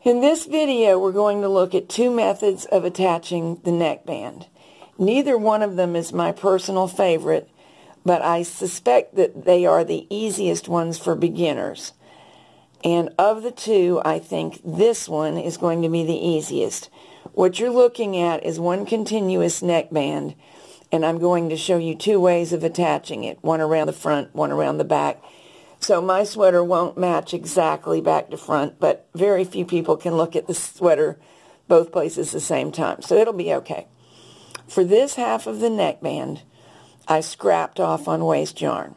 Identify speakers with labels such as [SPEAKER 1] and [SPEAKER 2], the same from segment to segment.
[SPEAKER 1] In this video, we're going to look at two methods of attaching the neckband. Neither one of them is my personal favorite, but I suspect that they are the easiest ones for beginners. And of the two, I think this one is going to be the easiest. What you're looking at is one continuous neckband, and I'm going to show you two ways of attaching it, one around the front, one around the back. So my sweater won't match exactly back to front, but very few people can look at the sweater both places at the same time, so it'll be okay. For this half of the neckband, I scrapped off on waste yarn.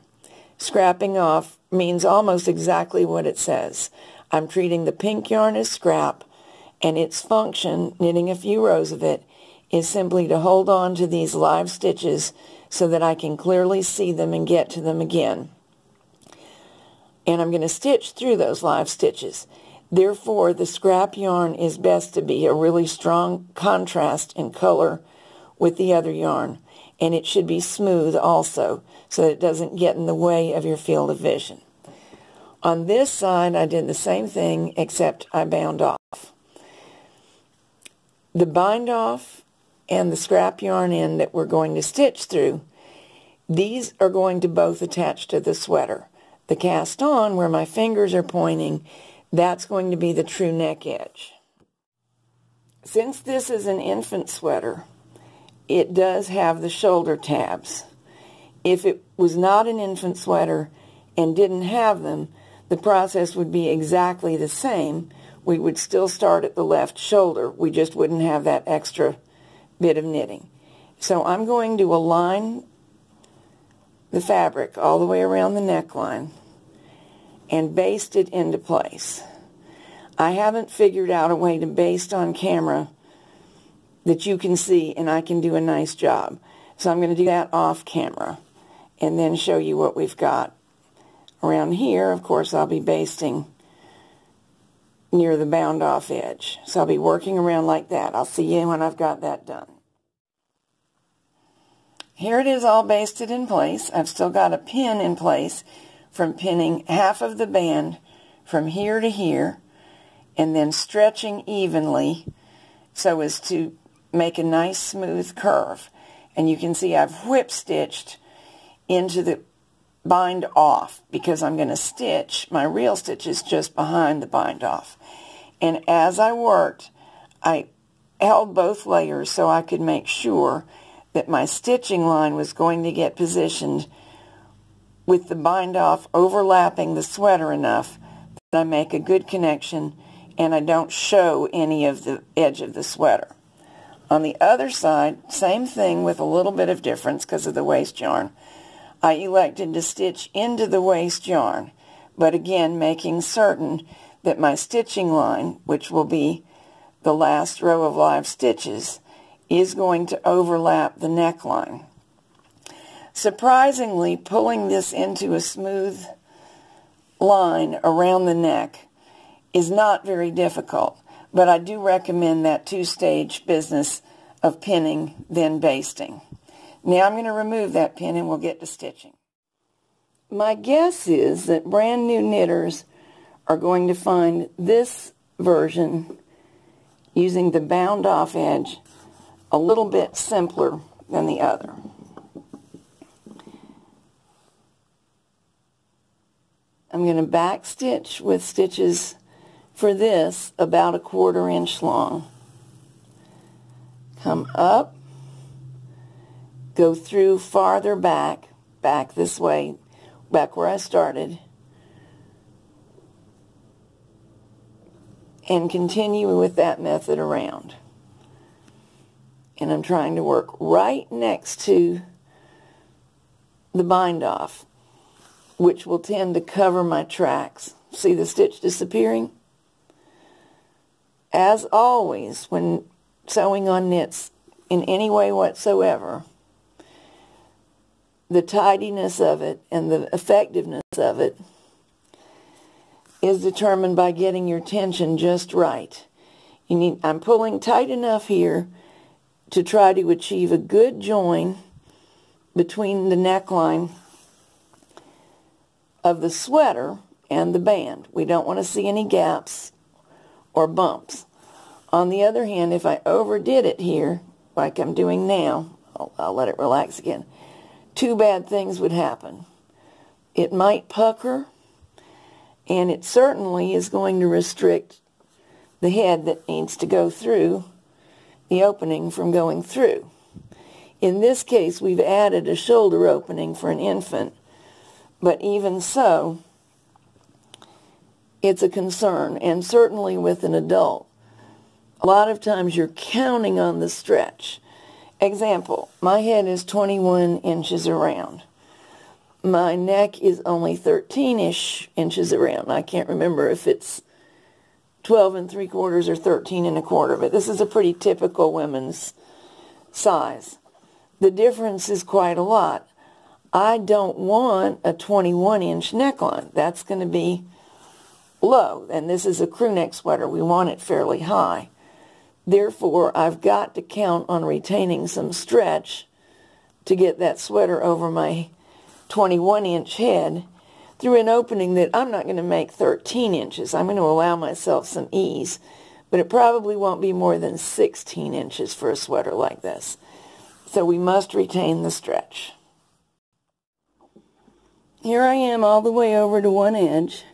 [SPEAKER 1] Scrapping off means almost exactly what it says. I'm treating the pink yarn as scrap, and its function, knitting a few rows of it, is simply to hold on to these live stitches so that I can clearly see them and get to them again. And I'm going to stitch through those live stitches. Therefore, the scrap yarn is best to be a really strong contrast in color with the other yarn, and it should be smooth also so that it doesn't get in the way of your field of vision. On this side, I did the same thing except I bound off. The bind off and the scrap yarn end that we're going to stitch through, these are going to both attach to the sweater. The cast on, where my fingers are pointing, that's going to be the true neck edge. Since this is an infant sweater, it does have the shoulder tabs. If it was not an infant sweater and didn't have them, the process would be exactly the same. We would still start at the left shoulder. We just wouldn't have that extra bit of knitting. So I'm going to align the fabric all the way around the neckline and baste it into place. I haven't figured out a way to baste on camera that you can see and I can do a nice job. So I'm going to do that off camera and then show you what we've got. Around here, of course, I'll be basting near the bound off edge. So I'll be working around like that. I'll see you when I've got that done. Here it is all basted in place. I've still got a pin in place from pinning half of the band from here to here and then stretching evenly so as to make a nice smooth curve. And you can see I've whip stitched into the bind off because I'm going to stitch my real stitches just behind the bind off. And as I worked, I held both layers so I could make sure that my stitching line was going to get positioned with the bind off overlapping the sweater enough that I make a good connection and I don't show any of the edge of the sweater. On the other side, same thing with a little bit of difference because of the waste yarn. I elected to stitch into the waste yarn, but again making certain that my stitching line, which will be the last row of live stitches, is going to overlap the neckline. Surprisingly, pulling this into a smooth line around the neck is not very difficult, but I do recommend that two-stage business of pinning, then basting. Now I'm going to remove that pin and we'll get to stitching. My guess is that brand new knitters are going to find this version using the bound off edge a little bit simpler than the other. I'm going to back stitch with stitches for this about 1/4 inch long. Come up, go through farther back this way, back where I started, and continue with that method around. And I'm trying to work right next to the bind off, which will tend to cover my tracks. See the stitch disappearing? As always, when sewing on knits in any way whatsoever, the tidiness of it and the effectiveness of it is determined by getting your tension just right. I'm pulling tight enough here to try to achieve a good join between the neckline of the sweater and the band. We don't want to see any gaps or bumps. On the other hand, if I overdid it here, like I'm doing now, I'll let it relax again, two bad things would happen. It might pucker, and it certainly is going to restrict the head that needs to go through the opening from going through. In this case, we've added a shoulder opening for an infant, but even so, it's a concern, and certainly with an adult. A lot of times you're counting on the stretch. Example, my head is 21 inches around. My neck is only 13-ish inches around. I can't remember if it's 12 3/4 or 13 1/4, but this is a pretty typical women's size. The difference is quite a lot. I don't want a 21-inch neckline. That's going to be low, and this is a crew neck sweater. We want it fairly high. Therefore, I've got to count on retaining some stretch to get that sweater over my 21-inch head through an opening that I'm not going to make 13 inches. I'm going to allow myself some ease, but it probably won't be more than 16 inches for a sweater like this. So we must retain the stretch. Here I am all the way over to one edge.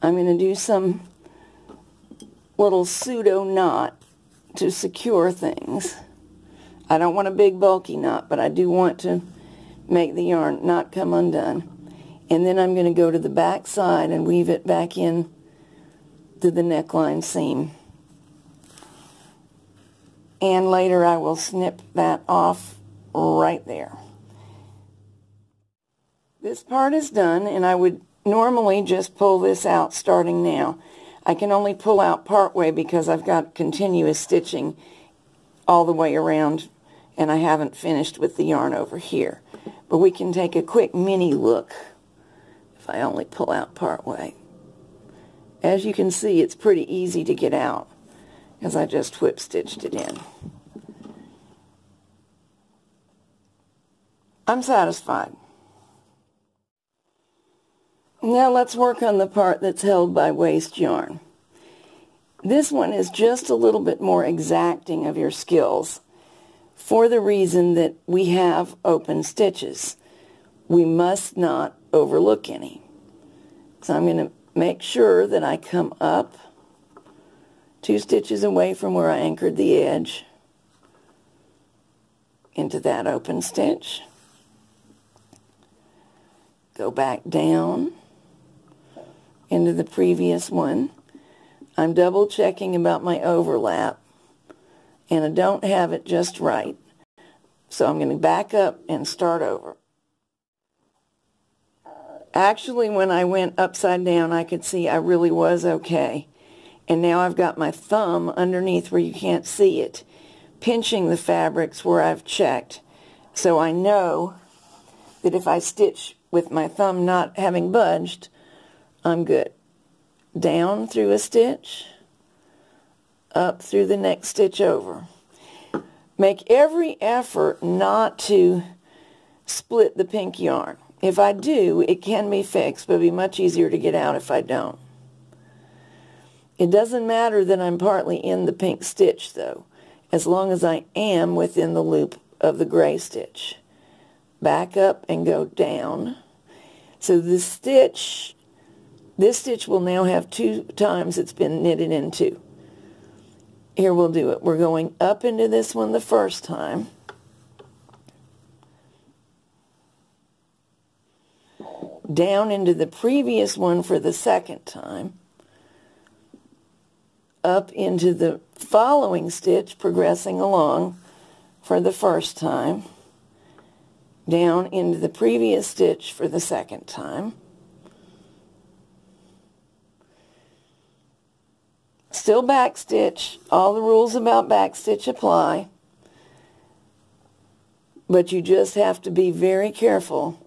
[SPEAKER 1] I'm going to do some little pseudo knot to secure things. I don't want a big bulky knot, but I do want to make the yarn not come undone. And then I'm going to go to the back side and weave it back in to the neckline seam. And later I will snip that off right there. This part is done, and I would normally just pull this out starting now. I can only pull out part way because I've got continuous stitching all the way around and I haven't finished with the yarn over here. But we can take a quick mini look if I only pull out part way. As you can see, it's pretty easy to get out as I just whip stitched it in. I'm satisfied. Now let's work on the part that's held by waste yarn. This one is just a little bit more exacting of your skills for the reason that we have open stitches. We must not overlook any. So I'm going to make sure that I come up 2 stitches away from where I anchored the edge into that open stitch. Go back down into the previous one. I'm double checking about my overlap, and I don't have it just right. So I'm going to back up and start over. Actually, when I went upside down, I could see I really was okay. And now I've got my thumb underneath where you can't see it, pinching the fabrics where I've checked. So I know that if I stitch with my thumb not having budged, I'm good. Down through a stitch, up through the next stitch over. Make every effort not to split the pink yarn. If I do, it can be fixed, but it'll be much easier to get out if I don't. It doesn't matter that I'm partly in the pink stitch, though, as long as I am within the loop of the gray stitch. Back up and go down. So this stitch will now have 2 times it's been knitted into. Here we'll do it. We're going up into this one the first time. Down into the previous one for the second time. Up into the following stitch, progressing along for the first time. Down into the previous stitch for the second time. Still backstitch. All the rules about backstitch apply. But you just have to be very careful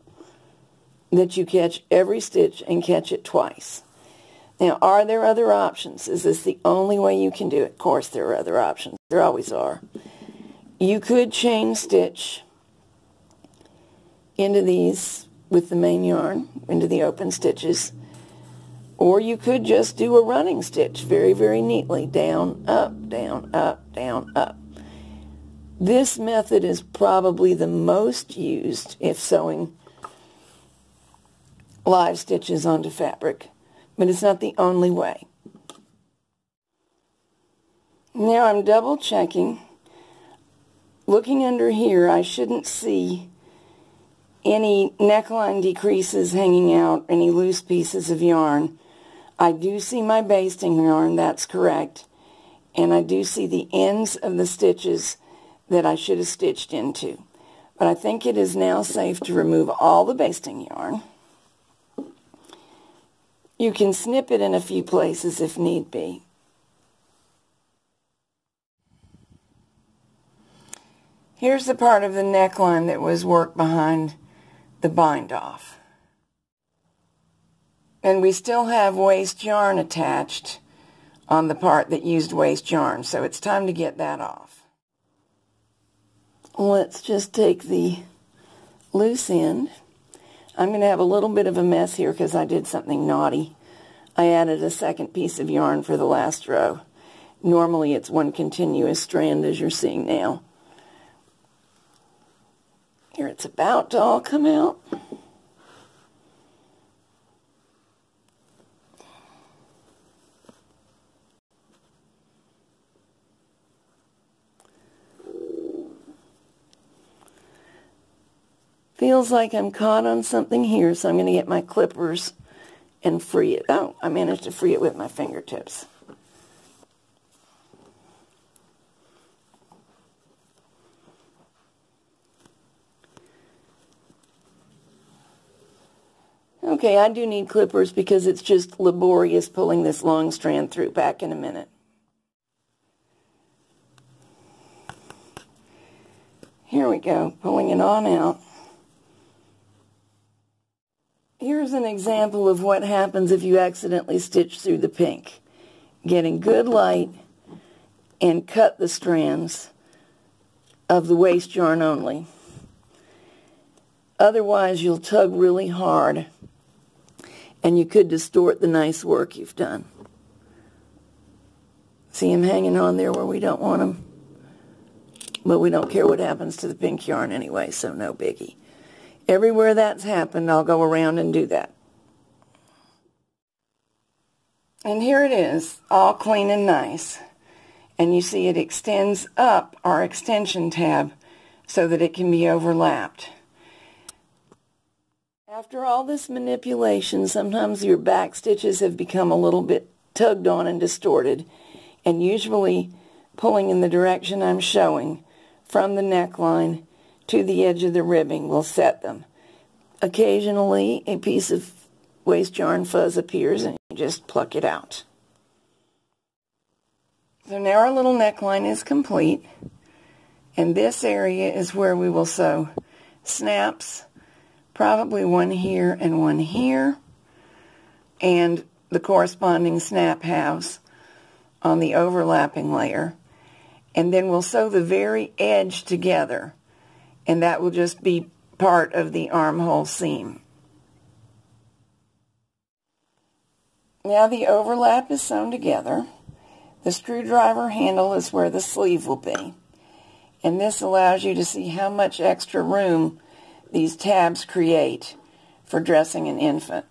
[SPEAKER 1] that you catch every stitch and catch it twice. Now, are there other options? Is this the only way you can do it? Of course there are other options. There always are. You could chain stitch into these with the main yarn, into the open stitches. Or you could just do a running stitch very, very neatly. Down, up, down, up, down, up. This method is probably the most used if sewing live stitches onto fabric, but it's not the only way. Now I'm double checking. Looking under here, I shouldn't see any neckline decreases hanging out, any loose pieces of yarn. I do see my basting yarn, that's correct, and I do see the ends of the stitches that I should have stitched into. But I think it is now safe to remove all the basting yarn. You can snip it in a few places if need be. Here's the part of the neckline that was worked behind the bind off. And we still have waste yarn attached on the part that used waste yarn, so it's time to get that off. Let's just take the loose end. I'm going to have a little bit of a mess here because I did something naughty. I added a second piece of yarn for the last row. Normally it's one continuous strand, as you're seeing now. Here it's about to all come out. Feels like I'm caught on something here, so I'm going to get my clippers and free it. Oh, I managed to free it with my fingertips. Okay, I do need clippers because it's just laborious pulling this long strand through. Back in a minute. Here we go, pulling it on out. Here's an example of what happens if you accidentally stitch through the pink. Getting good light and cut the strands of the waste yarn only. Otherwise, you'll tug really hard and you could distort the nice work you've done. See them hanging on there where we don't want them? But we don't care what happens to the pink yarn anyway, so no biggie. Everywhere that's happened, I'll go around and do that. And here it is, all clean and nice. And you see it extends up our extension tab so that it can be overlapped. After all this manipulation, sometimes your back stitches have become a little bit tugged on and distorted, and usually pulling in the direction I'm showing from the neckline to the edge of the ribbing will set them. Occasionally, a piece of waste yarn fuzz appears and you just pluck it out. So now our little neckline is complete, and this area is where we will sew snaps, probably one here and one here, and the corresponding snap halves on the overlapping layer. And then we'll sew the very edge together, and that will just be part of the armhole seam. Now the overlap is sewn together. The screwdriver handle is where the sleeve will be, and this allows you to see how much extra room these tabs create for dressing an infant.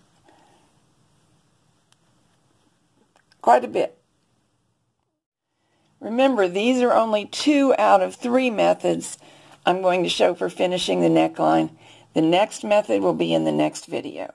[SPEAKER 1] Quite a bit. Remember, these are only 2 out of 3 methods I'm going to show for finishing the neckline. The next method will be in the next video.